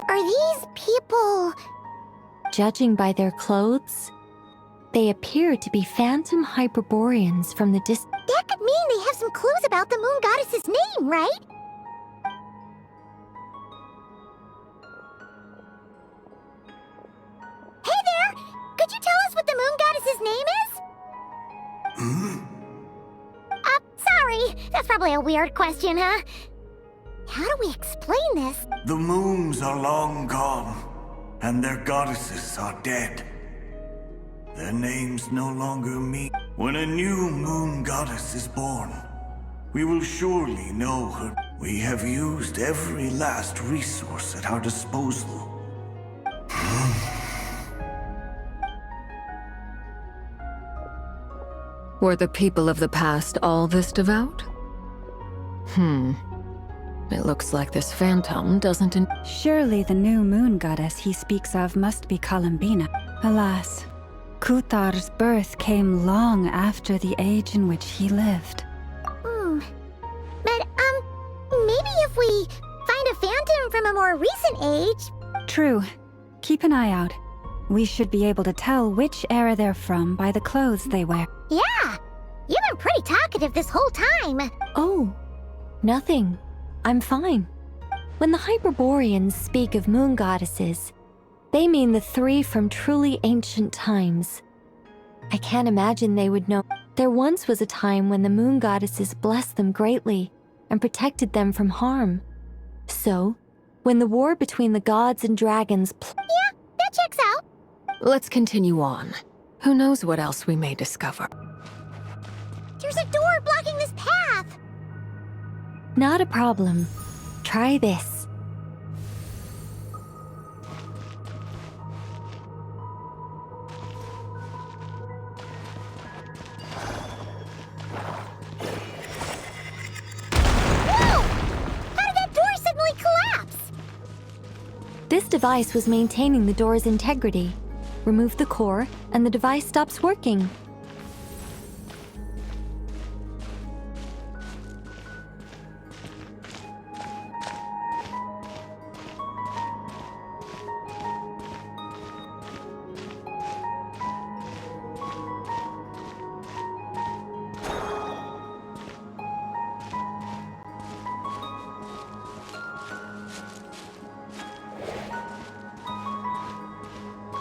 Are these people... Judging by their clothes, they appear to be phantom Hyperboreans from the That could mean they have some clues about the moon goddess's name, right? Hey there! Could you tell us what the moon goddess's name is? Sorry. That's probably a weird question, huh? How do we explain this? The moons are long gone, and their goddesses are dead. Their names no longer mean... When a new moon goddess is born, we will surely know her. We have used every last resource at our disposal. Were the people of the past all this devout? It looks like this phantom doesn't Surely the new moon goddess he speaks of must be Columbina. Alas, Kuthar's birth came long after the age in which he lived. But, maybe if we find a phantom from a more recent age... True. Keep an eye out. We should be able to tell which era they're from by the clothes they wear. Yeah! You've been pretty talkative this whole time. Oh, nothing. I'm fine. When the Hyperboreans speak of moon goddesses, they mean the three from truly ancient times. I can't imagine they would know. There once was a time when the moon goddesses blessed them greatly and protected them from harm. So, when the war between the gods and dragons Yeah, that checks out. Let's continue on. Who knows what else we may discover? There's a door blocking this path. Not a problem. Try this. Whoa! How did that door suddenly collapse? This device was maintaining the door's integrity. Remove the core, and the device stops working.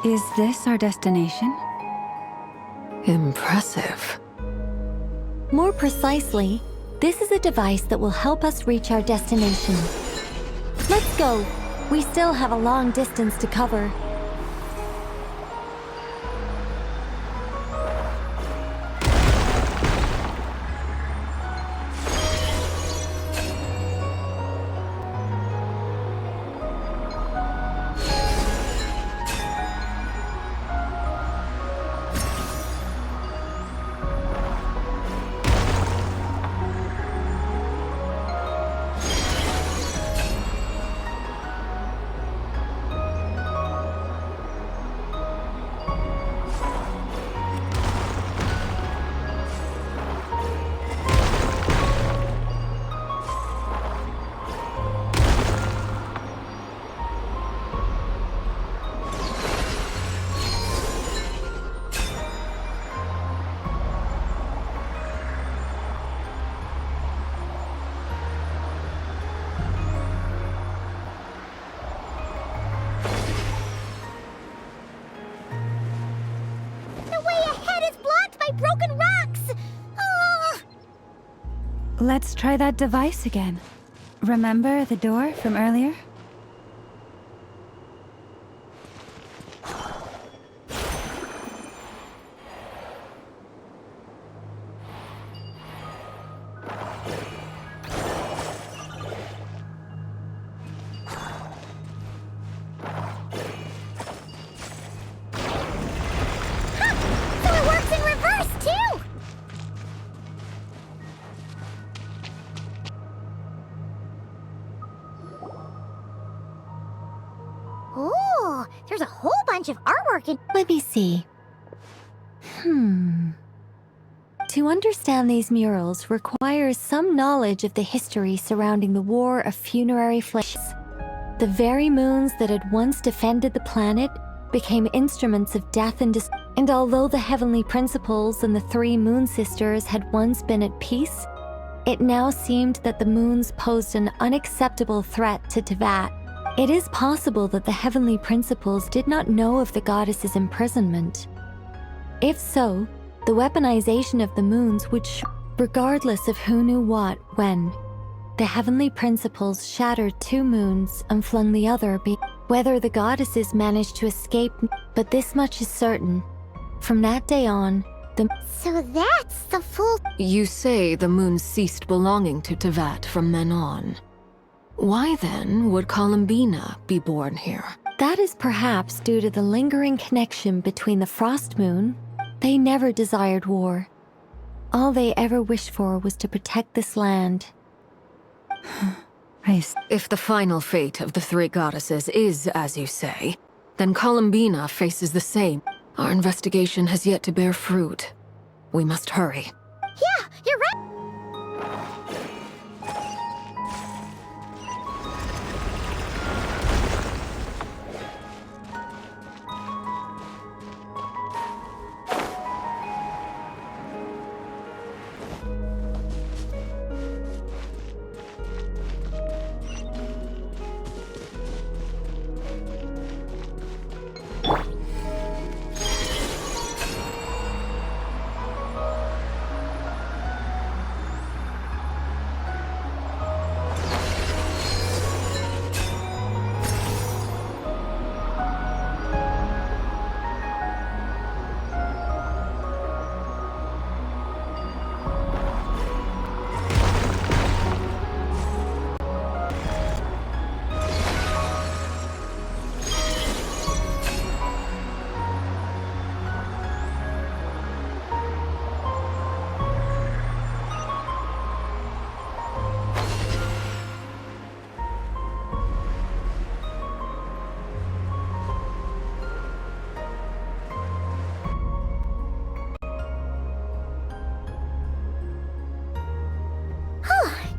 Is this our destination? Impressive. More precisely, this is a device that will help us reach our destination. Let's go. We still have a long distance to cover. Broken rocks! Ah! Let's try that device again. Remember the door from earlier? So it works in reverse, too! Ooh, there's a whole bunch of artwork in... Let me see. To understand these murals requires some knowledge of the history surrounding the War of Funerary Flames. The very moons that had once defended the planet became instruments of death and and although the heavenly principles and the three moon sisters had once been at peace, it now seemed that the moons posed an unacceptable threat to Teyvat. It is possible that the heavenly principles did not know of the goddess's imprisonment. If so, the weaponization of the moons would regardless of who knew what when. The heavenly principles shattered two moons and flung the other whether the goddesses managed to escape, but this much is certain. From that day on, So that's the full... You say the moon ceased belonging to Teyvat from then on. Why then would Columbina be born here? that is perhaps due to the lingering connection between the Frost Moon. They never desired war. All they ever wished for was to protect this land. If the final fate of the three goddesses is as you say, then Columbina faces the same. Our investigation has yet to bear fruit. We must hurry. Yeah, you're right.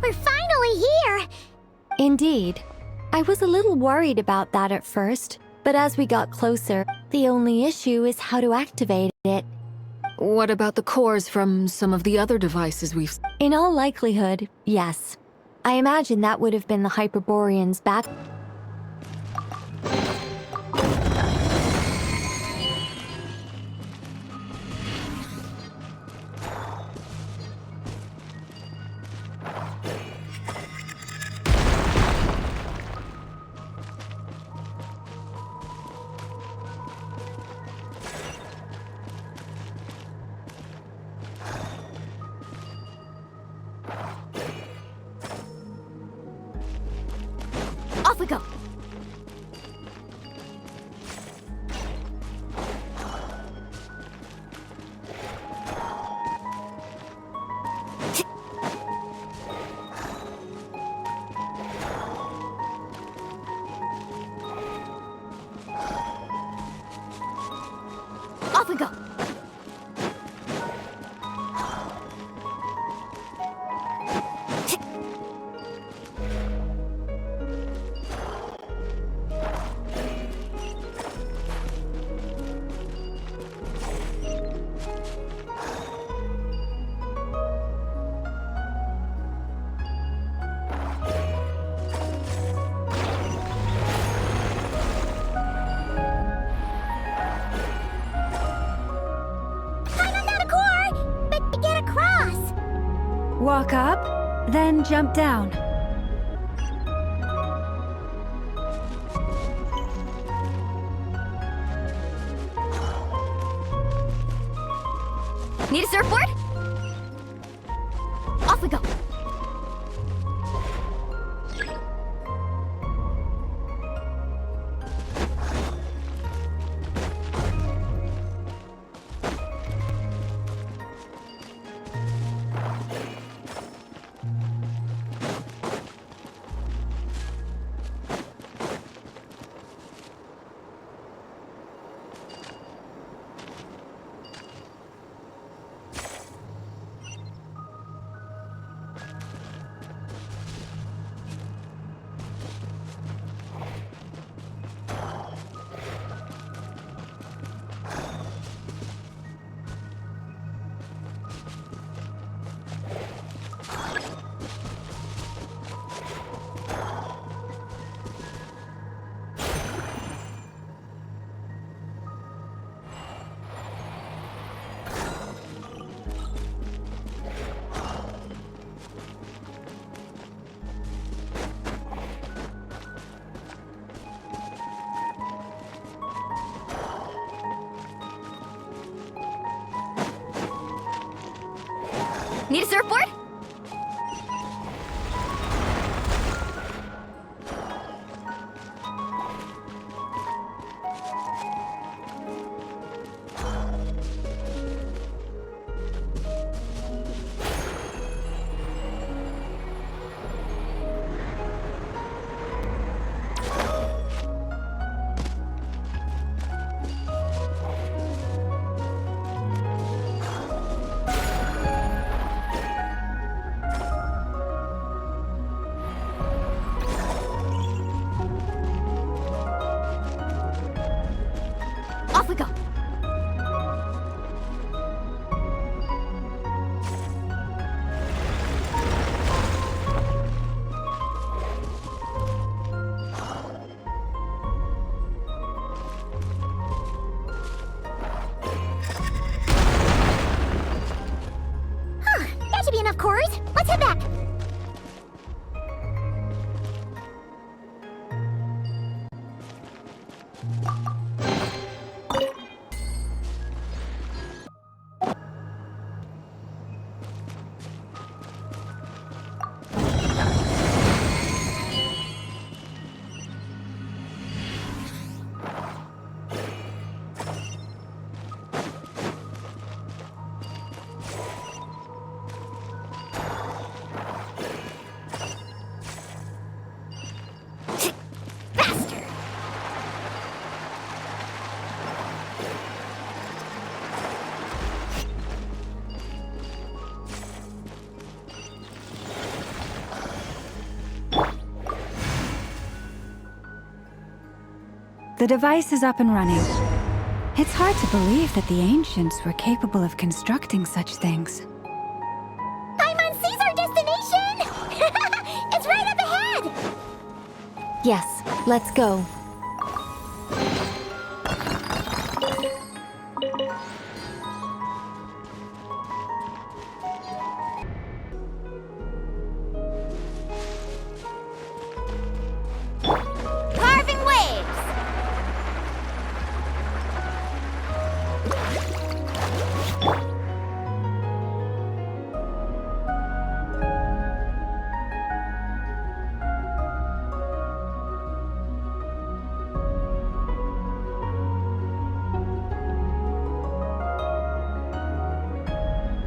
We're finally here! Indeed. I was a little worried about that at first, but as we got closer, the only issue is how to activate it. What about the cores from some of the other devices we've... In all likelihood, yes. I imagine that would have been the Hyperboreans back... Off we go! Off we go! Walk up, then jump down. Need a surfboard? Off we go! Need a surfboard? Off we go. That should be enough cores. Let's head back. Faster. The device is up and running. It's hard to believe that the ancients were capable of constructing such things. Paimon sees our destination! It's right up ahead! Yes, let's go. Carving waves!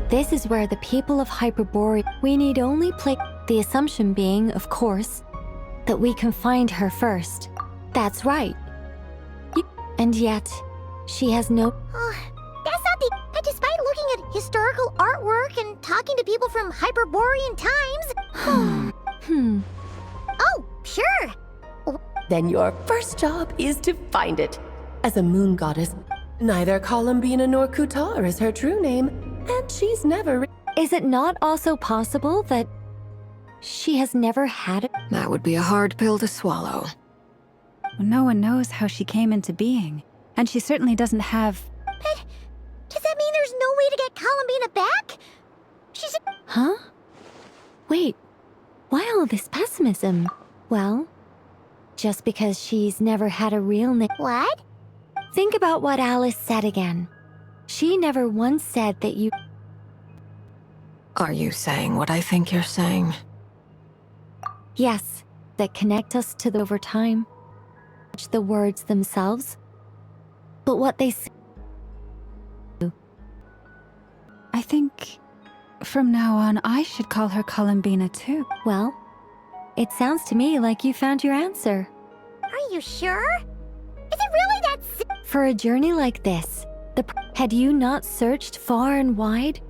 This is where the people of Hyperborea. We need only play. The assumption being, of course, that we can find her first. That's right. And yet, she has no. That's not the. But despite looking at historical artwork and talking to people from Hyperborean times. Oh, sure. Then your first job is to find it. As a moon goddess, neither Columbina nor Kutar is her true name, and she's never. Is it not also possible that she has never had it? That would be a hard pill to swallow. No one knows how she came into being, and she certainly doesn't have. But does that mean there's no way to get Columbina back? She's. Huh? Wait, why all this pessimism? Well, just because she's never had a real name. What? Think about what Alice said again. She never once said that you. Are you saying what I think you're saying? Yes, that connect us to the over time. The words themselves. But what they say. I think from now on I should call her Columbina too. Well, it sounds to me like you found your answer. Are you sure? Is it really that For a journey like this, had you not searched far and wide?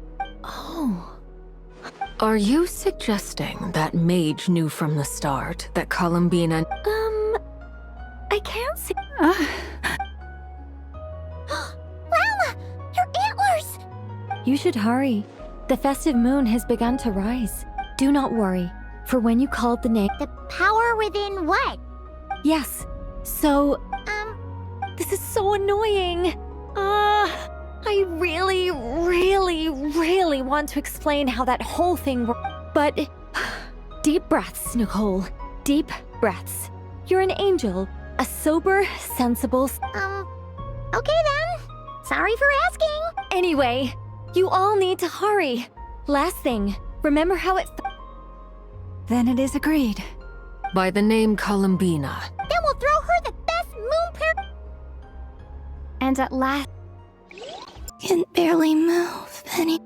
Oh. Are you suggesting that Mage knew from the start that Columbina... I can't see. Lalma, your antlers! You should hurry. The festive moon has begun to rise. Do not worry, for when you called the name. The power within what? Yes. So, this is so annoying. I really, really, really want to explain how that whole thing worked. But deep breaths, Nicole. Deep breaths. You're an angel. A sober, sensible. Okay then. Sorry for asking. Anyway, you all need to hurry. Last thing, remember how it Then it is agreed. By the name Columbina. Then we'll throw her the best moon pair. And at last... Can barely move any.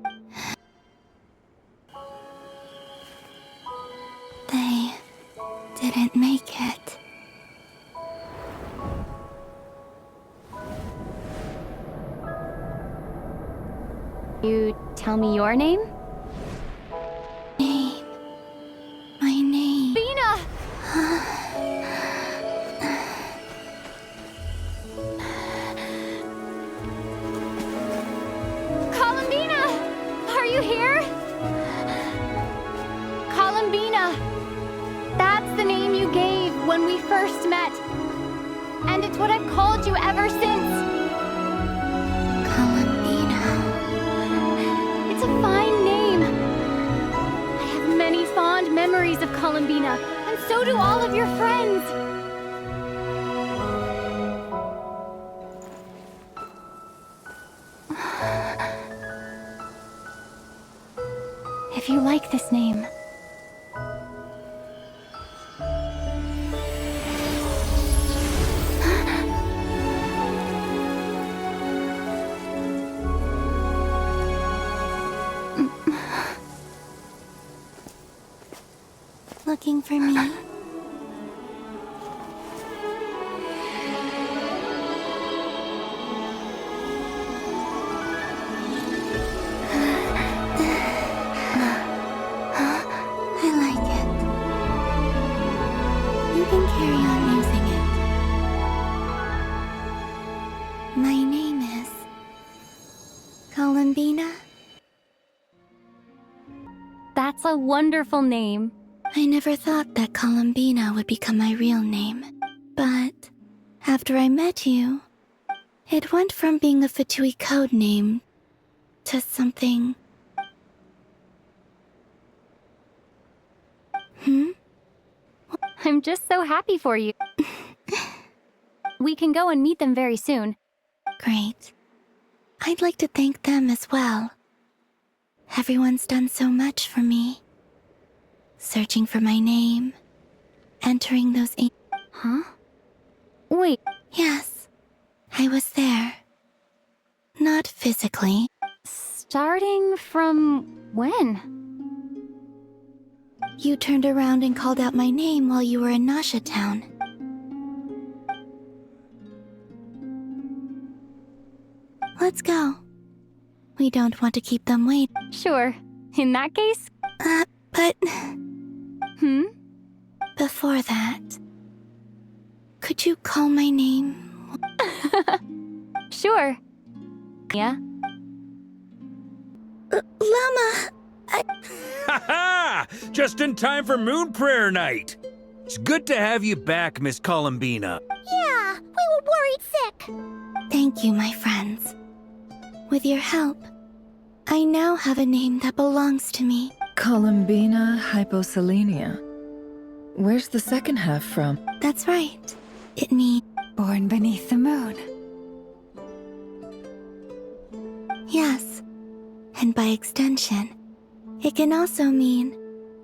They didn't make it. You tell me your name? Name. My name. Bina! Columbina! Are you here? Columbina! That's the name you gave when we first met. And it's what I've called you ever since. Columbina. It's a fine name. I have many fond memories of Columbina, and so do all of your friends. If you like this name, Looking for me? I like it. You can carry on using it. My name is Columbina. that's a wonderful name. I never thought that Columbina would become my real name. But after I met you, it went from being a Fatui code name to something. I'm just so happy for you. We can go and meet them very soon. Great. I'd like to thank them as well. Everyone's done so much for me. Searching for my name, entering those Huh? Wait, Yes, I was there. Not physically. starting from when? You turned around and called out my name while you were in Nasha Town. Let's go. We don't want to keep them waiting. Sure. In that case? But Hmm? before that, could you call my name? Sure. Yeah? Llama! Ha ha! Just in time for Moon Prayer Night. It's good to have you back, Miss Columbina. Yeah, we were worried sick. Thank you, my friends. With your help, I now have a name that belongs to me. Columbina hyposelenia. Where's the second half from? That's right. It means Born beneath the moon. yes. And by extension, it can also mean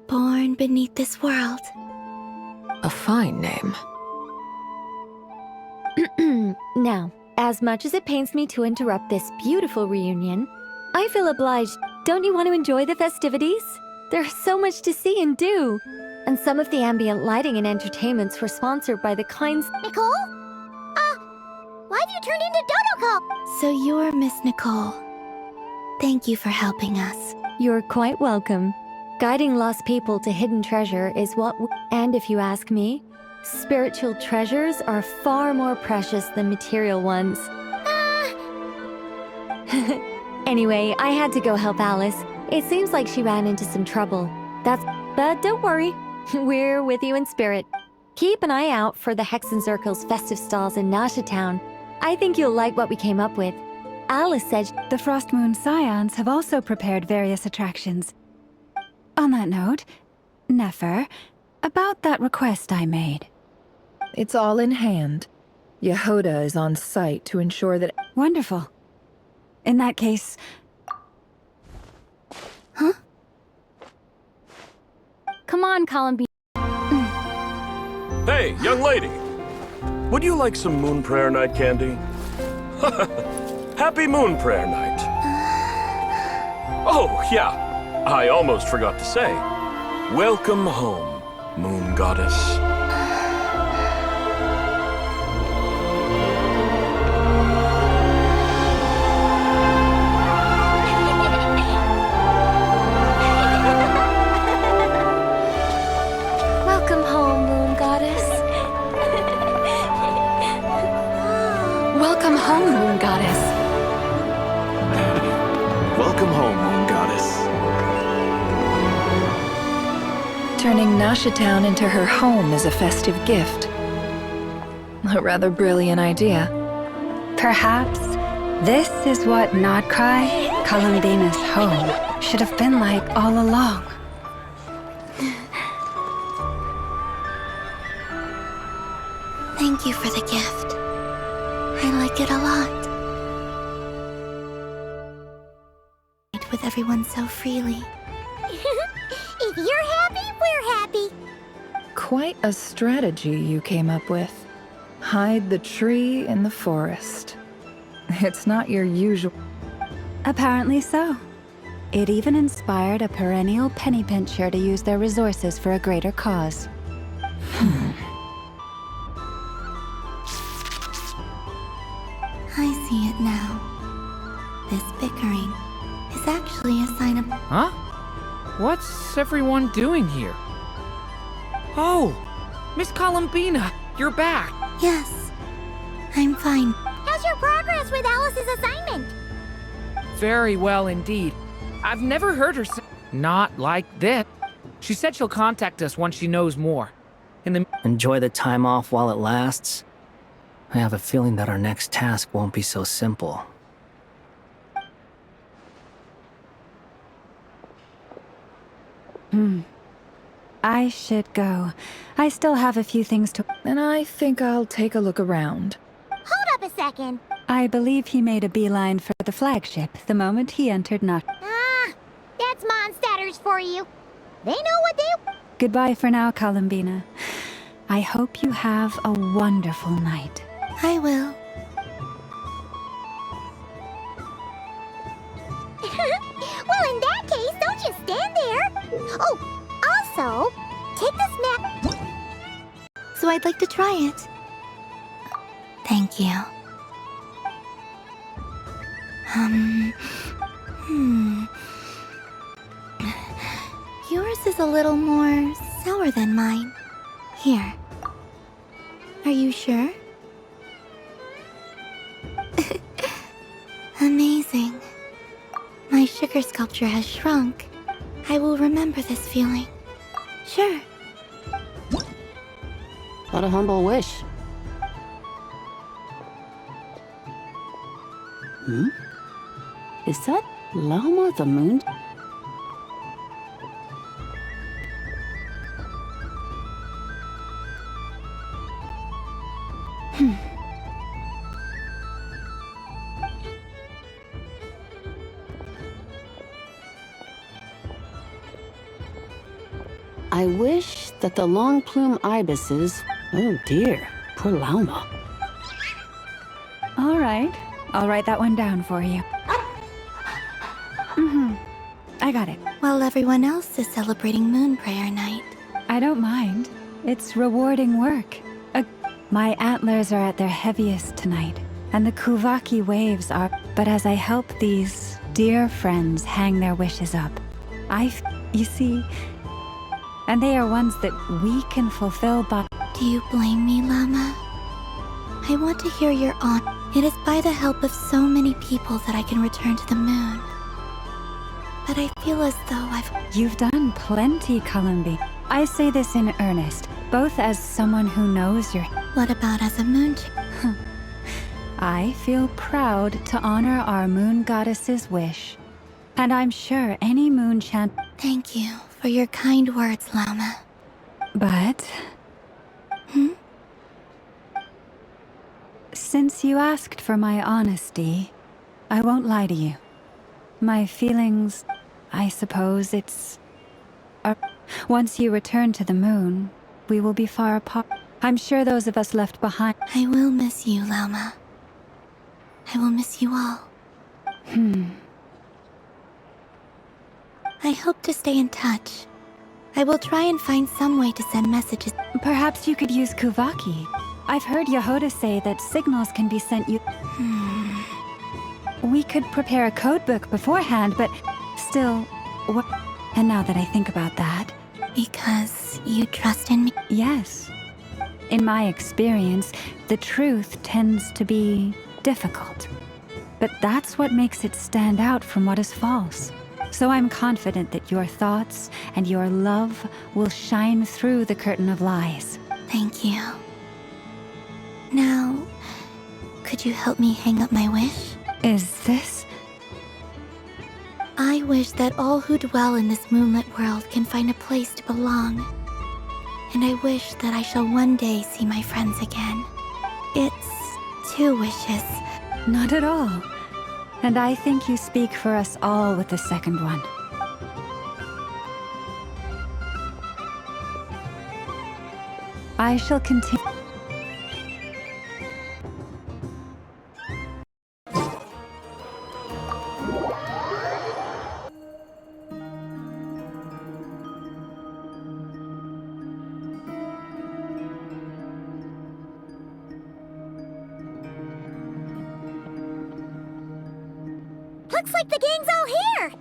born beneath this world. A fine name. Now, as much as it pains me to interrupt this beautiful reunion, I feel obliged. Don't you want to enjoy the festivities? There's so much to see and do. And some of the ambient lighting and entertainments were sponsored by the kinds... Nicole? Why have you turned into Dodoko? So you're Miss Nicole. Thank you for helping us. You're quite welcome. Guiding lost people to hidden treasure is what... And if you ask me, spiritual treasures are far more precious than material ones. Anyway, I had to go help Alice. It seems like she ran into some trouble. But don't worry. We're with you in spirit. Keep an eye out for the Hexenzirkel's festive stalls in Nasha Town. I think you'll like what we came up with. Alice said... The Frost Moon Scions have also prepared various attractions. On that note, Nefer, about that request I made. It's all in hand. Yehoda is on site to ensure that... Wonderful. In that case... Come on, Columbine. Hey, young lady. Would you like some Moon Prayer Night candy? Happy Moon Prayer Night. Oh, yeah. I almost forgot to say. Welcome home, Moon Goddess. Welcome home, Moon Goddess. Welcome home, Moon Goddess. Welcome home, Moon Goddess. Turning Nashatown into her home is a festive gift. A rather brilliant idea. Perhaps this is what Nodcry, Columbina's home, should have been like all along. Thank you for the gift. I like it a lot. With everyone so freely. If you're happy, we're happy. Quite a strategy you came up with. Hide the tree in the forest. It's not your usual... Apparently so. It even inspired a perennial penny pincher to use their resources for a greater cause. I see it now. This bickering is actually a sign of... Huh? What's everyone doing here? Oh, Miss Columbina, you're back. Yes, I'm fine. How's your progress with Alice's assignment? Very well indeed. I've never heard her say... Not like this. She said she'll contact us once she knows more. In the... Enjoy the time off while it lasts. I have a feeling that our next task won't be so simple. I should go. I still have a few things to... And I think I'll take a look around. Hold up a second. I believe he made a beeline for the flagship the moment he entered Not. Ah, that's Mondstadters for you. They know what they... Goodbye for now, Columbina. I hope you have a wonderful night. I will. Well, in that case, don't just stand there. Oh, also, take this map. So I'd like to try it. Thank you. Yours is a little more sour than mine. Here. Are you sure? Amazing. My sugar sculpture has shrunk. I will remember this feeling. Sure. What a humble wish. Is that Lama the moon? I wish that the long plume ibises... Oh dear, poor Lauma. All right. I'll write that one down for you. I got it. While everyone else is celebrating Moon Prayer Night. I don't mind. It's rewarding work. My antlers are at their heaviest tonight, and the Kuvaki waves are... But as I help these dear friends hang their wishes up, you see... And they are ones that we can fulfill by... Do you blame me, Lama? I want to hear your honor. It is by the help of so many people that I can return to the moon. But I feel as though You've done plenty, Columbi. I say this in earnest, both as someone who knows your... What about as a moon... I feel proud to honor our moon goddess's wish. And I'm sure any moon chant... Thank you for your kind words, Lama. But... Since you asked for my honesty, I won't lie to you. My feelings, I suppose it's... Once you return to the moon, we will be far apart. I'm sure those of us left behind. I will miss you, Lauma. I will miss you all. I hope to stay in touch. I will try and find some way to send messages. Perhaps you could use Kuvaki. I've heard Yehoda say that signals can be sent you. We could prepare a codebook beforehand, but still, what? And now that I think about that... Because you trust in me? Yes. In my experience, the truth tends to be difficult. But that's what makes it stand out from what is false. So I'm confident that your thoughts and your love will shine through the curtain of lies. Thank you. Now, could you help me hang up my wish? Is this? I wish that all who dwell in this moonlit world can find a place to belong. And I wish that I shall one day see my friends again. It's 2 wishes. Not at all. And I think you speak for us all with the second one. I shall continue. Looks like the gang's all here!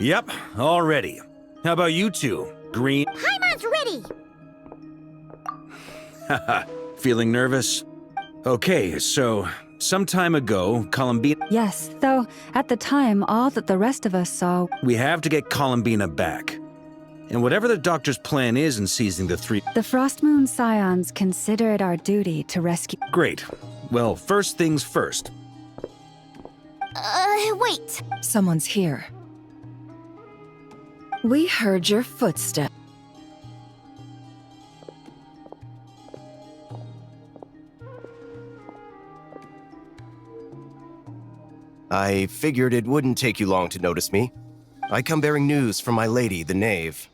Yep, all ready. How about you two? Green? Paimon's ready! Haha, feeling nervous? Okay, so, some time ago, Columbina... Yes, though at the time, all that the rest of us saw... We have to get Columbina back. And whatever the Doctor's plan is in seizing the 3... The Frostmoon Scions consider it our duty to rescue... Great. Well, first things first. Wait. Someone's here. We heard your footsteps. I figured it wouldn't take you long to notice me. I come bearing news from my lady, the Knave.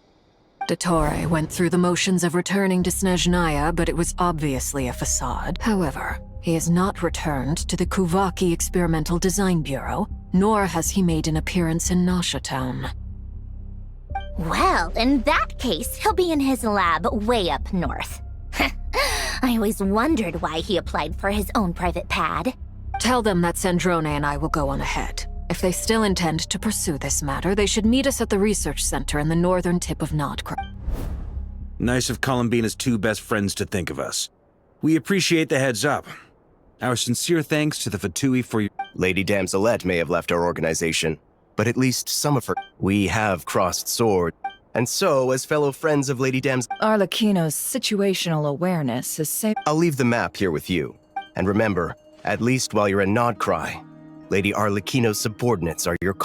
Dottore went through the motions of returning to Snezhnaya, but it was obviously a facade. However, he has not returned to the Kuvaki Experimental Design Bureau, nor has he made an appearance in Nasha Town. Well, in that case, he'll be in his lab way up north. I always wondered why he applied for his own private pad. Tell them that Sandrone and I will go on ahead. If they still intend to pursue this matter, they should meet us at the research center in the northern tip of Nodcroft. Nice of Columbina's 2 best friends to think of us. We appreciate the heads up. Our sincere thanks to the Fatui for your... Lady Damselette may have left our organization, but at least some of her... We have crossed swords. And so, as fellow friends of Lady Arlecchino's situational awareness is safe. I'll leave the map here with you. And remember, at least while you're in Nodcry, Lady Arlecchino's subordinates are your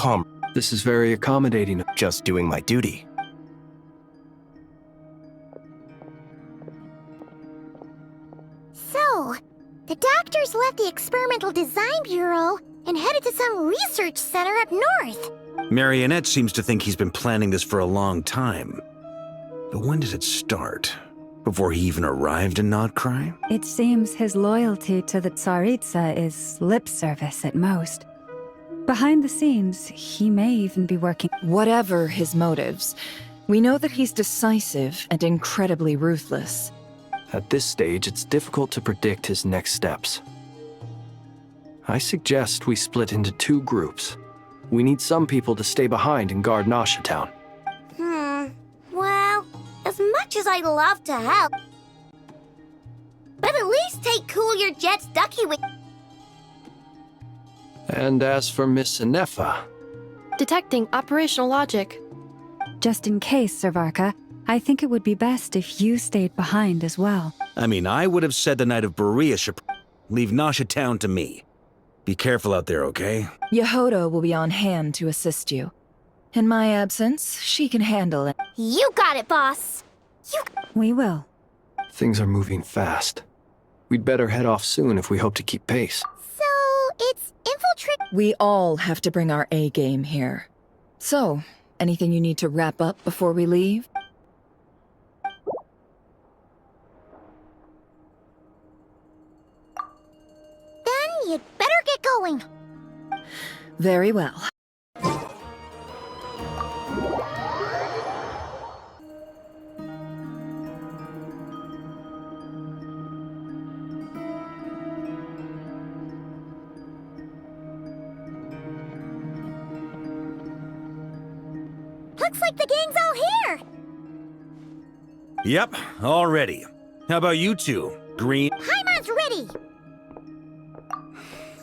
This is very accommodating. Just doing my duty. So, the doctors left the Experimental Design Bureau and headed to some research center up north. Marionette seems to think he's been planning this for a long time. But when did it start? Before he even arrived in Nodcry? It seems his loyalty to the Tsaritsa is lip service at most. Behind the scenes, he may even be working... Whatever his motives, we know that he's decisive and incredibly ruthless. At this stage, it's difficult to predict his next steps. I suggest we split into 2 groups. We need some people to stay behind and guard Nasha Town. Well, as much as I'd love to help, but at least take Cool Your Jet's Ducky with... And as for Miss Inefa... Detecting operational logic. Just in case, Servarka, I think it would be best if you stayed behind as well. I mean, I would have said the Knight of Berea should... Leave Nasha Town to me. Be careful out there, okay? Yehoda will be on hand to assist you. In my absence, she can handle it. You got it, boss! We will. Things are moving fast. We'd better head off soon if we hope to keep pace. So, it's infiltrate... We all have to bring our A-game here. So, Anything you need to wrap up before we leave? Then you'd better get going. Very well. Looks like the gang's all here. Yep, all ready. How about you two? Green? Paimon's ready.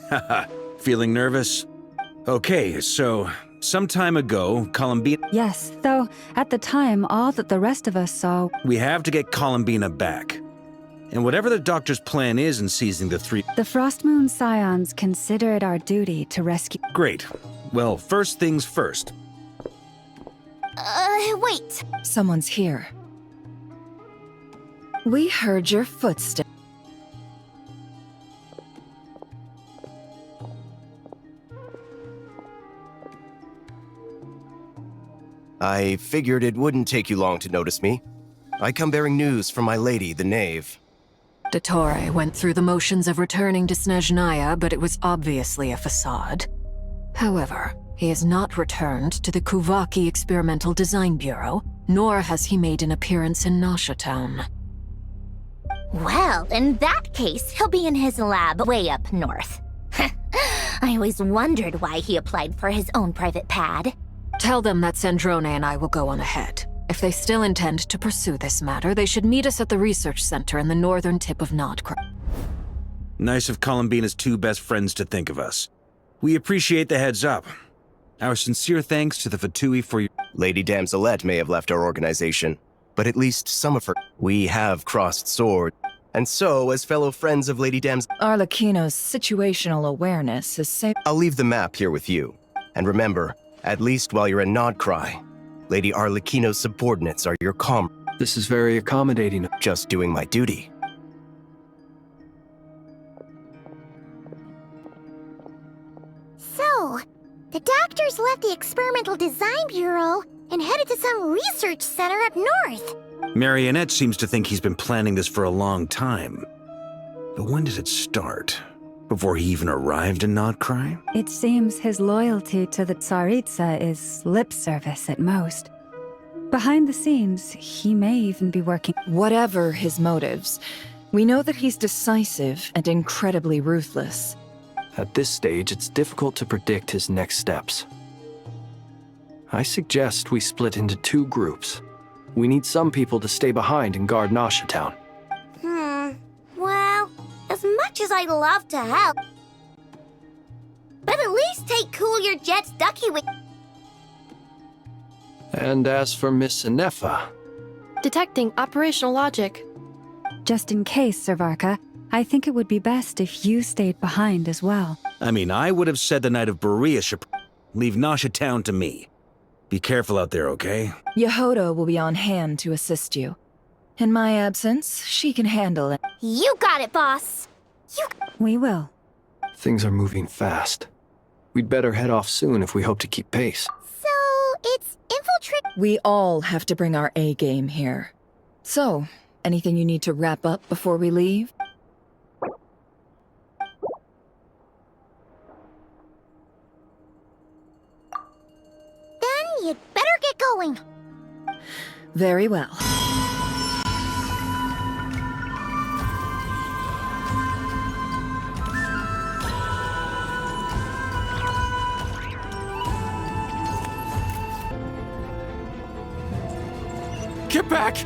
Haha, feeling nervous? Okay, so, some time ago, Columbina... Yes, though at the time, all that the rest of us saw. We have to get Columbina back. And whatever the Doctor's plan is in seizing the three... The Frostmoon Scions consider it our duty to rescue. Great. Well, first things first. Wait. Someone's here. We heard your footsteps. I figured it wouldn't take you long to notice me. I come bearing news from my lady, the Knave. Dottore went through the motions of returning to Snezhnaya, but it was obviously a facade. However, he has not returned to the Kuvaki Experimental Design Bureau, nor has he made an appearance in Nasha Town. Well, in that case, he'll be in his lab way up north. I always wondered why he applied for his own private pad. Tell them that Sandrone and I will go on ahead. If they still intend to pursue this matter, they should meet us at the research center in the northern tip of Nodcra. Nice of Columbina's two best friends to think of us. We appreciate the heads up. Our sincere thanks to the Fatui for your... Lady Damselette may have left our organization, but at least some of her... We have crossed swords. And so, as fellow friends of Lady Arlecchino's situational awareness is safe. I'll leave the map here with you. And remember, at least while you're in Nodcry, Lady Arlecchino's subordinates are your This is very accommodating. Just doing my duty. So, the doctors left the Experimental Design Bureau and headed to some research center up north. Marionette seems to think he's been planning this for a long time. But when did it start? Before he even arrived in Nodcry? It seems his loyalty to the Tsaritsa is lip service at most. Behind the scenes, he may even be working. Whatever his motives, we know that he's decisive and incredibly ruthless. At this stage, it's difficult to predict his next steps. I suggest we split into 2 groups. We need some people to stay behind and guard Nasha Town. Well, as much as I'd love to help, but at least take Coolier Jet's ducky wing. And as for Miss Sinefa... Detecting operational logic. Just in case, Servarka, I think it would be best if you stayed behind as well. I mean, I would have said the Knight of Berea should leave Nasha Town to me. Be careful out there, okay? Yehodo will be on hand to assist you. In my absence, she can handle it. You got it, boss. We will. Things are moving fast. We'd better head off soon if we hope to keep pace. So, it's infiltrate. We all have to bring our A game here. So, anything you need to wrap up before we leave? Then you'd better get going. Very well. Get back!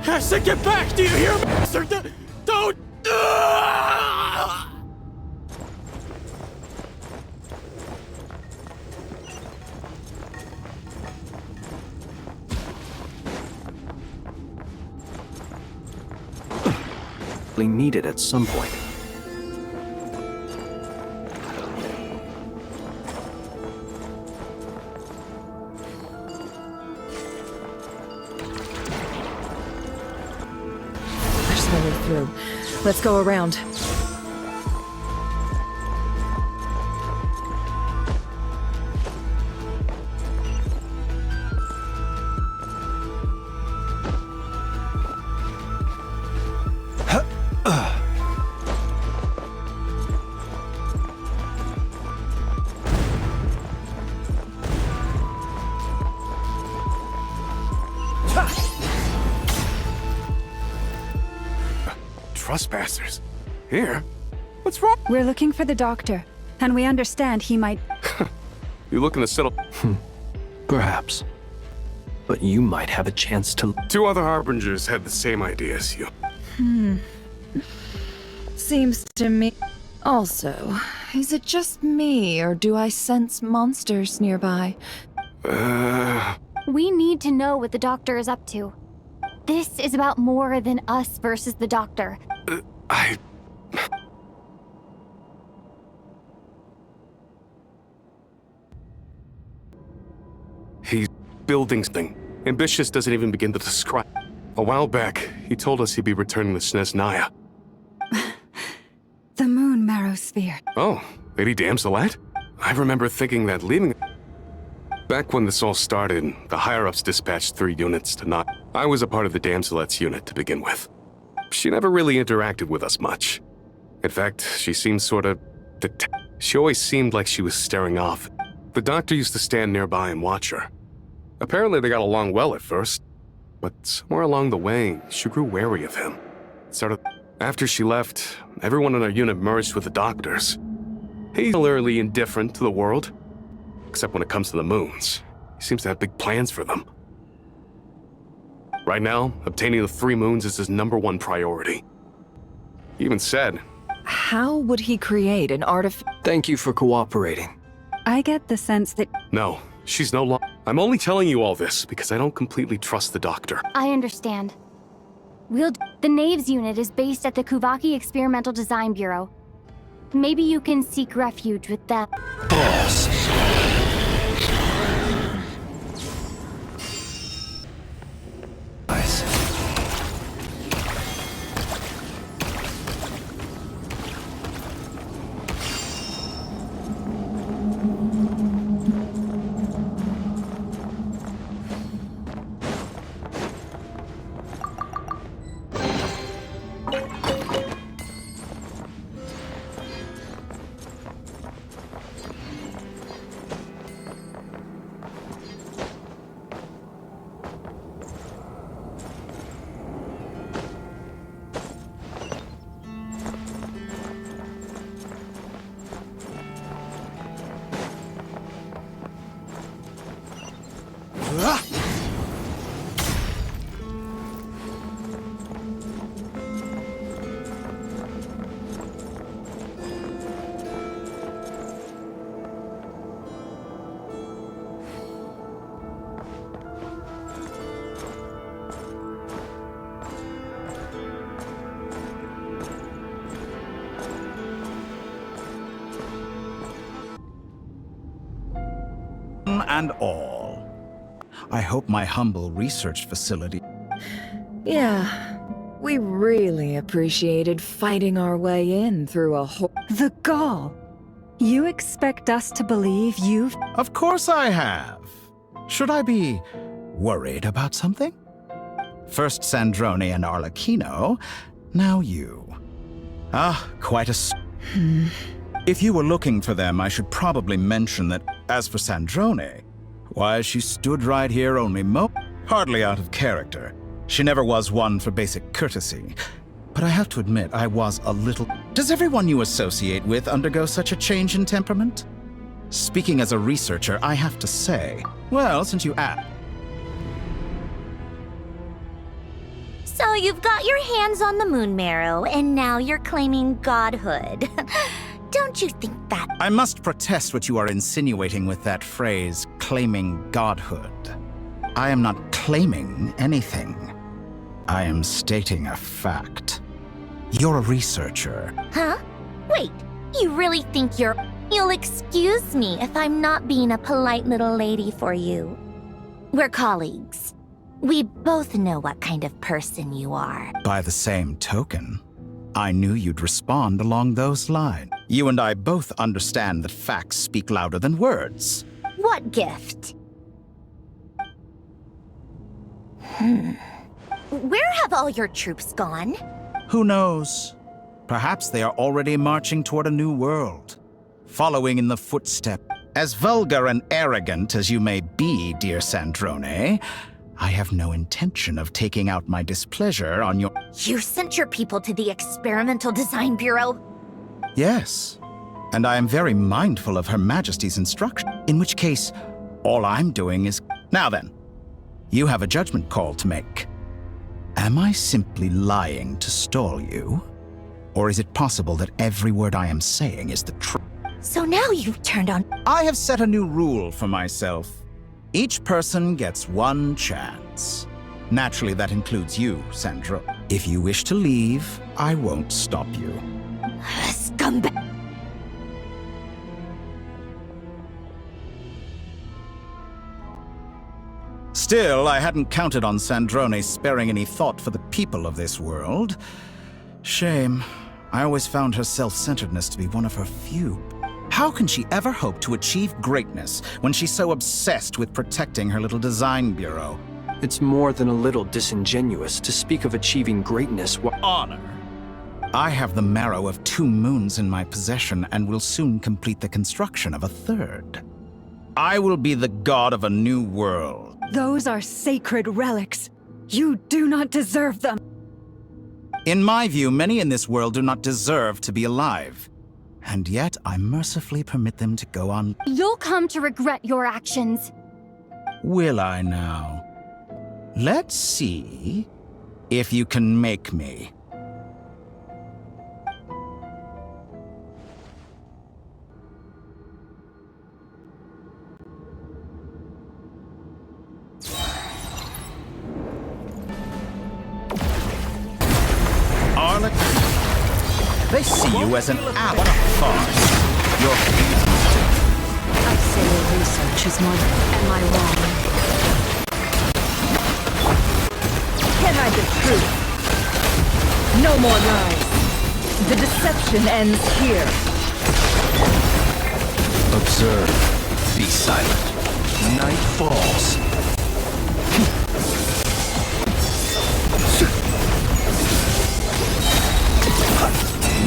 I said get back! Do you hear me, sir? Don't! We need it at some point. There's no way through. Let's go around. trespassers. Here? What's wrong? We're looking for the doctor, and we understand he might. You looking to settle? Perhaps. But you might have a chance to. 2 other harbingers had the same idea as you. Seems to me. Also, is it just me, or do I sense monsters nearby? We need to know what the doctor is up to. This is about more than us versus the doctor. He's building something. Ambitious doesn't even begin to describe. A while back, he told us he'd be returning to Snezhnaya. The moon marrow sphere. Oh, Lady Damselat? I remember thinking that leaving... Back when this all started, the higher-ups dispatched 3 units to not... I was a part of the Damselet's unit to begin with. She never really interacted with us much. In fact, she seemed sort of... She always seemed like she was staring off. The doctor used to stand nearby and watch her. Apparently they got along well at first, but somewhere along the way, she grew wary of him. After she left, everyone in our unit merged with the doctors. He's similarly indifferent to the world, except when it comes to the moons. He seems to have big plans for them. Right now, obtaining the 3 moons is his #1 priority. He even said... How would he create an artifact? Thank you for cooperating. I get the sense that... No, she's no longer... I'm only telling you all this because I don't completely trust the doctor. I understand. The Knaves unit is based at the Kuvaki Experimental Design Bureau. Maybe you can seek refuge with them. Boss. And all. I hope my humble research facility... Yeah, we really appreciated fighting our way in through a whole... The gall! You expect us to believe you've... Of course I have. Should I be worried about something? First Sandrone and Arlecchino, now you. Quite a... If you were looking for them, I should probably mention that, as for Sandrone, why, she stood right here only hardly out of character. She never was one for basic courtesy. But I have to admit, I was a little... Does everyone you associate with undergo such a change in temperament? Speaking as a researcher, I have to say, well, since you ask... So you've got your hands on the moon marrow, and now you're claiming godhood. Don't you think that... I must protest what you are insinuating with that phrase, claiming godhood. I am not claiming anything. I am stating a fact. You're a researcher. Huh? Wait, you really think you're... You'll excuse me if I'm not being a polite little lady for you. We're colleagues. We both know what kind of person you are. By the same token, I knew you'd respond along those lines. You and I both understand that facts speak louder than words. What gift? Where have all your troops gone? Who knows? Perhaps they are already marching toward a new world, following in the footsteps. As vulgar and arrogant as you may be, dear Sandrone, I have no intention of taking out my displeasure on your... You sent your people to the Experimental Design Bureau? Yes, and I am very mindful of Her Majesty's instruction, in which case, all I'm doing is... Now then, you have a judgment call to make. Am I simply lying to stall you? Or is it possible that every word I am saying is the truth? So now you've turned on... I have set a new rule for myself. Each person gets one chance. Naturally, that includes you, Sandro. If you wish to leave, I won't stop you. Scumbag! Still, I hadn't counted on Sandrone sparing any thought for the people of this world. Shame. I always found her self-centeredness to be one of her few. How can she ever hope to achieve greatness when she's so obsessed with protecting her little design bureau? It's more than a little disingenuous to speak of achieving greatness while... Honor. I have the marrow of 2 moons in my possession and will soon complete the construction of a 3rd. I will be the god of a new world. Those are sacred relics. You do not deserve them. In my view, many in this world do not deserve to be alive. And yet, I mercifully permit them to go on. You'll come to regret your actions. Will I now? Let's see if you can make me. They see you as an apt farce. Your I say your research is more... Am I wrong? Can I the truth? No more lies. The deception ends here. Observe. Be silent. Night falls.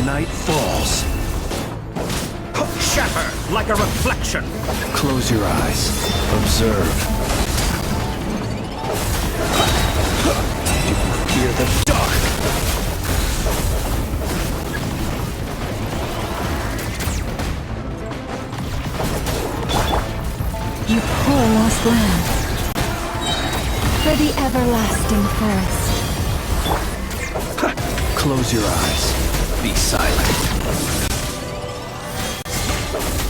Night falls. Shatter like a reflection. Close your eyes. Observe. Do you fear the dark? You poor lost land. For the everlasting forest. Close your eyes. Be silent.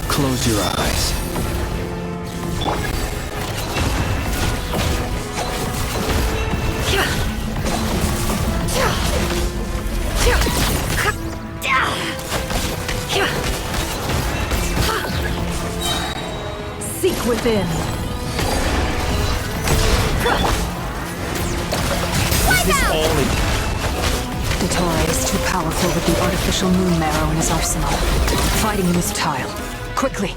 Close your eyes. Seek within. Is this all in... Dottore is too powerful with the artificial moon marrow in his arsenal. Fighting him is tile. Quickly!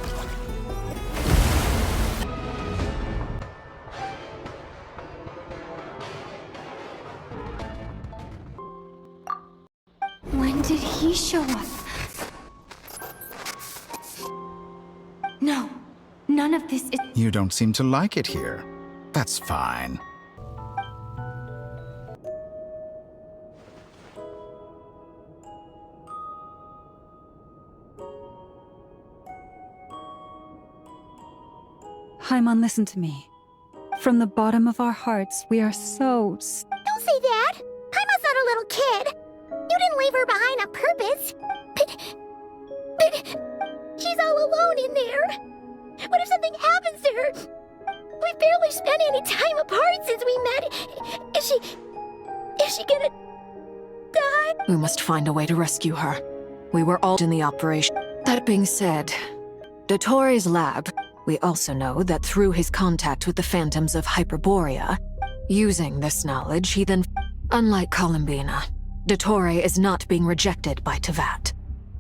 When did he show up? No, none of this is... You don't seem to like it here. That's fine. Paimon, listen to me. From the bottom of our hearts, we are so... Don't say that! Paimon's not a little kid! You didn't leave her behind on purpose! But... she's all alone in there! What if something happens to her? We've barely spent any time apart since we met! Is she gonna... die? We must find a way to rescue her. We were all in the operation. That being said, Dottore's lab... We also know that through his contact with the phantoms of Hyperborea, using this knowledge, he then... Unlike Columbina, Dottore is not being rejected by Teyvat.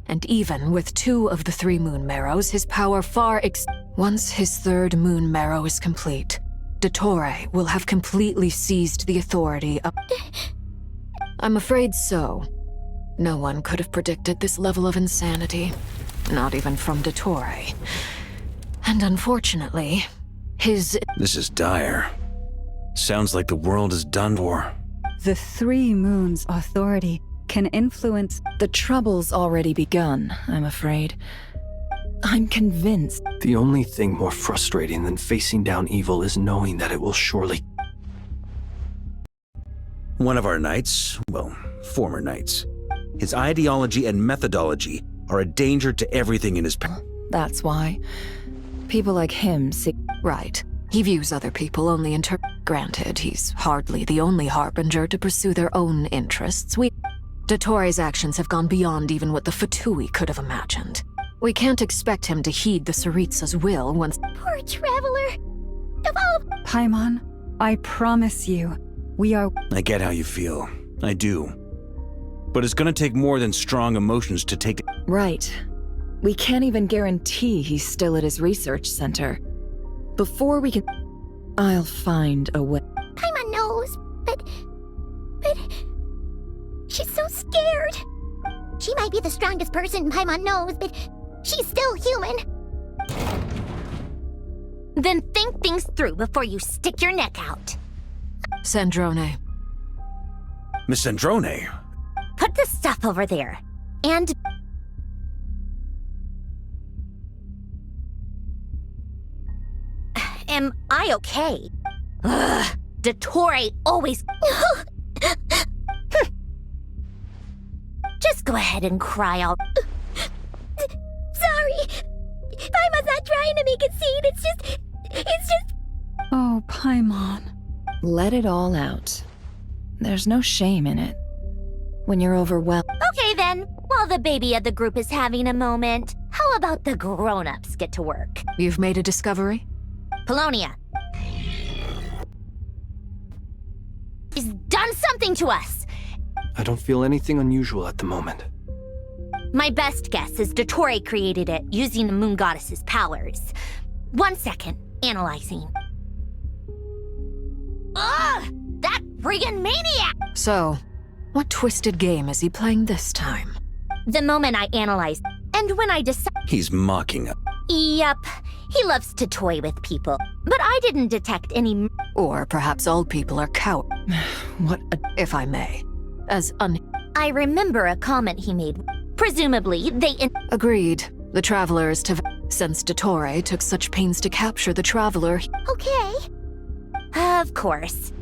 And even with 2 of the 3 moon marrows, his power far Once his 3rd moon marrow is complete, Dottore will have completely seized the authority of... I'm afraid so. No one could have predicted this level of insanity. Not even from Dottore. And unfortunately, his... This is dire. Sounds like the world is done for. The Three Moons authority can influence. The trouble's already begun, I'm afraid. I'm convinced. The only thing more frustrating than facing down evil is knowing that it will surely. One of our knights, well, former knights, his ideology and methodology are a danger to everything in his path. That's why. People like him see. Right. He views other people only in terms. Granted, he's hardly the only harbinger to pursue their own interests. Dottoro's actions have gone beyond even what the Fatui could have imagined. We can't expect him to heed the Tsaritsa's will once— Poor traveler. Of all— Paimon, I promise you, we are— I get how you feel. I do. But it's gonna take more than strong emotions to take— Right. We can't even guarantee he's still at his research center. Before we can— I'll find a way. Paimon knows, but she's so scared. She might be the strongest person Paimon knows, but she's still human. Then think things through before you stick your neck out. Sandrone. Miss Sandrone? Put the stuff over there. And... Am I okay? Ugh, Dottore always... Just go ahead and cry out. Sorry. Paimon's not trying to make a scene. It's just... Oh, Paimon. Let it all out. There's no shame in it. When you're overwhelmed. Okay then, while the baby of the group is having a moment, how about the grown-ups get to work? You've made a discovery? Paulownia. He's done something to us! I don't feel anything unusual at the moment. My best guess is Dottore created it using the Moon Goddess's powers. 1 second, analyzing. Ugh! That friggin' maniac! So, what twisted game is he playing this time? The moment I analyzed, and when I decided— He's mocking us. Yep, he loves to toy with people, but I didn't detect any— Or perhaps all people are cowards. What a— If I may. I remember a comment he made. Presumably, they— Agreed. The Traveler is to— Since Dottore took such pains to capture the Traveler— Okay. Of course.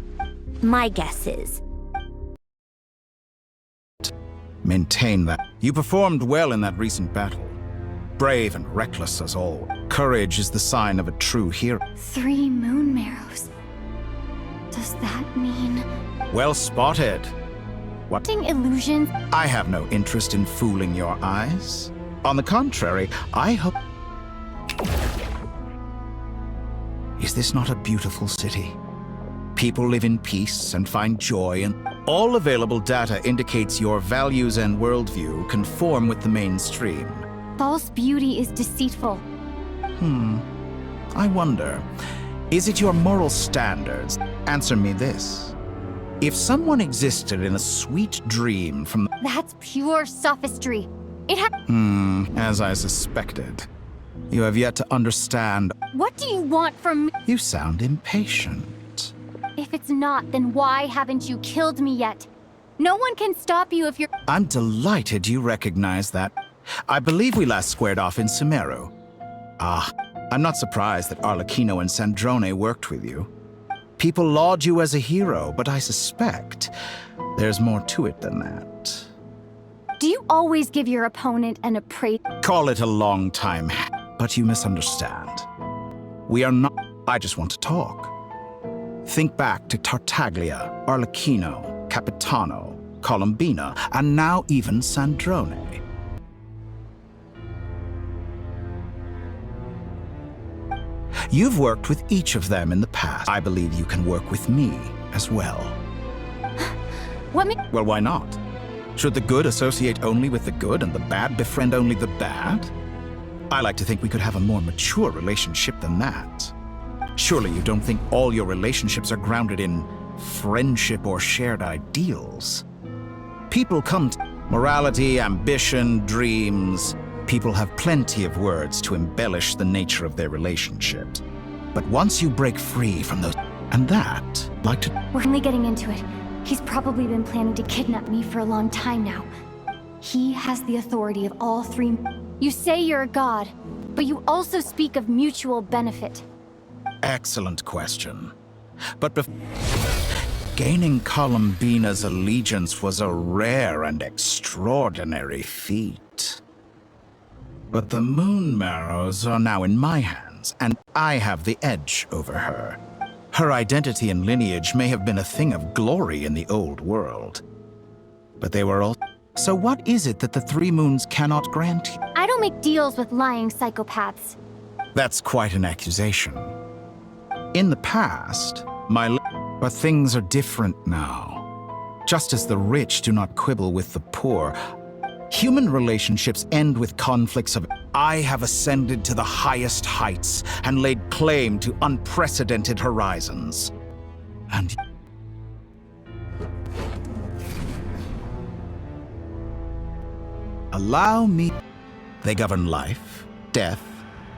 My guess is— Maintain that. You performed well in that recent battle. Brave and reckless as always. Courage is the sign of a true hero. 3 moon marrows. Does that mean... Well spotted. What? Illusions? I have no interest in fooling your eyes. On the contrary, I hope... Is this not a beautiful city? People live in peace and find joy, and all available data indicates your values and worldview conform with the mainstream. False beauty is deceitful. I wonder, is it your moral standards? Answer me this. If someone existed in a sweet dream from... That's pure sophistry. It as I suspected. You have yet to understand... What do you want from me? You sound impatient. If it's not, then why haven't you killed me yet? No one can stop you if you're— I'm delighted you recognize that. I believe we last squared off in Sumeru. I'm not surprised that Arlecchino and Sandrone worked with you. People laud you as a hero, but I suspect there's more to it than that. Do you always give your opponent an appraise? Call it a long time, but you misunderstand. We are not... I just want to talk. Think back to Tartaglia, Arlecchino, Capitano, Colombina, and now even Sandrone. You've worked with each of them in the past. I believe you can work with me as well. What Well, why not? Should the good associate only with the good and the bad befriend only the bad? I like to think we could have a more mature relationship than that. Surely you don't think all your relationships are grounded in friendship or shared ideals? People come to morality, ambition, dreams. People have plenty of words to embellish the nature of their relationships. But once you break free from those, And that, like to... We're only getting into it. He's probably been planning to kidnap me for a long time now. He has the authority of all three. You say you're a god, but you also speak of mutual benefit. Excellent question. But gaining Columbina's allegiance was a rare and extraordinary feat. But the Moon Marrows are now in my hands, and I have the edge over her. Her identity and lineage may have been a thing of glory in the old world, but they were all... So what is it that the Three Moons cannot grant you? I don't make deals with lying psychopaths. That's quite an accusation. In the past, but things are different now. Just as the rich do not quibble with the poor, human relationships end with conflicts of... I have ascended to the highest heights and laid claim to unprecedented horizons. And... Allow me... They govern life, death,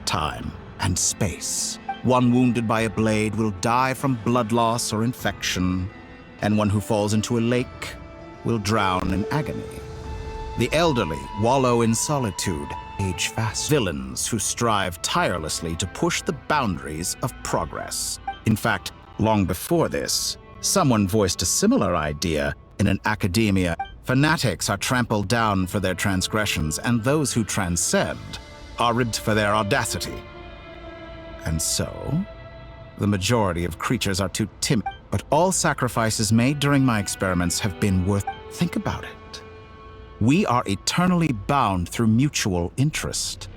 time, and space. One wounded by a blade will die from blood loss or infection, and one who falls into a lake will drown in agony. The elderly wallow in solitude, age fast. Villains who strive tirelessly to push the boundaries of progress. In fact, long before this, someone voiced a similar idea in an academia. Fanatics are trampled down for their transgressions, and those who transcend are ribbed for their audacity. And so, the majority of creatures are too timid. But all sacrifices made during my experiments have been worth... Think about it. We are eternally bound through mutual interest.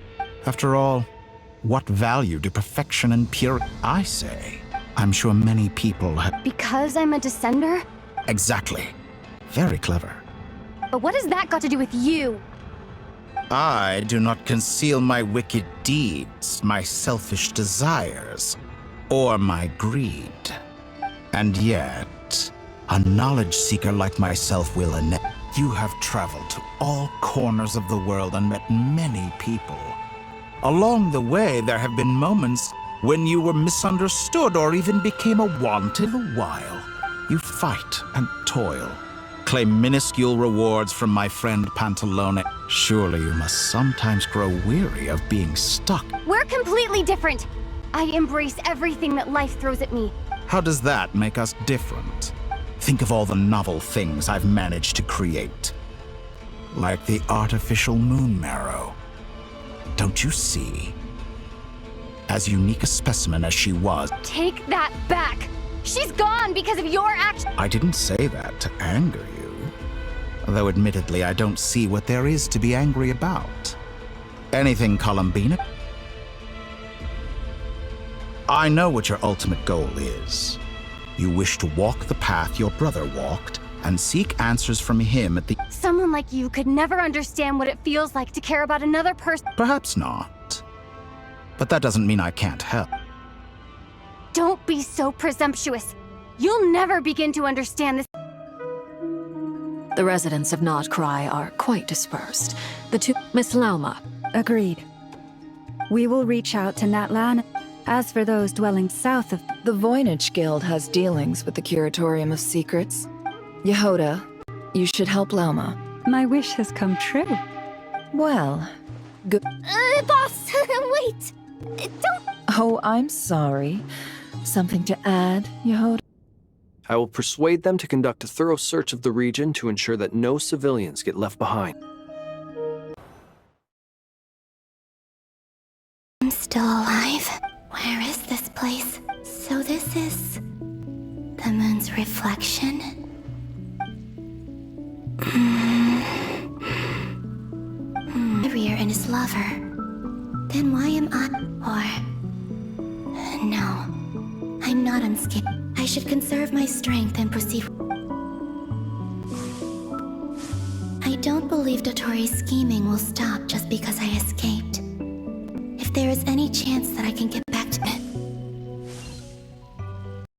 After all, what value do perfection and purity? I say, I'm sure many people have... Because I'm a descender? Exactly. Very clever. But what has that got to do with you? I do not conceal my wicked deeds, my selfish desires, or my greed. And yet, a knowledge seeker like myself will You have traveled to all corners of the world and met many people. Along the way, there have been moments when you were misunderstood or even became a wanted while. You fight and toil, claim minuscule rewards from my friend Pantalone. Surely you must sometimes grow weary of being stuck. We're completely different. I embrace everything that life throws at me. How does that make us different? Think of all the novel things I've managed to create. Like the artificial moon marrow. Don't you see? As unique a specimen as she was... Take that back! She's gone because of your action! I didn't say that to anger you. Though admittedly, I don't see what there is to be angry about. Anything, Columbina? I know what your ultimate goal is. You wish to walk the path your brother walked and seek answers from him at the... Someone like you could never understand what it feels like to care about another person. Perhaps not. But that doesn't mean I can't help. Don't be so presumptuous. You'll never begin to understand this. The residents of Notcry are quite dispersed. The two... Miss Lauma. Agreed. We will reach out to Natlan. As for those dwelling south of... The Voynich Guild has dealings with the Curatorium of Secrets. Yehoda, you should help Lauma. My wish has come true. Well, good... Boss, wait! Don't... Oh, I'm sorry. Something to add, Yehoda? I will persuade them to conduct a thorough search of the region to ensure that no civilians get left behind. I'm still alive. Where is this place? So this is... the moon's reflection? Warrior and his lover. Then why am I... Or... No. I'm not unscathed. I should conserve my strength and proceed. I don't believe Dotori's scheming will stop just because I escaped. If there is any chance that I can get back to...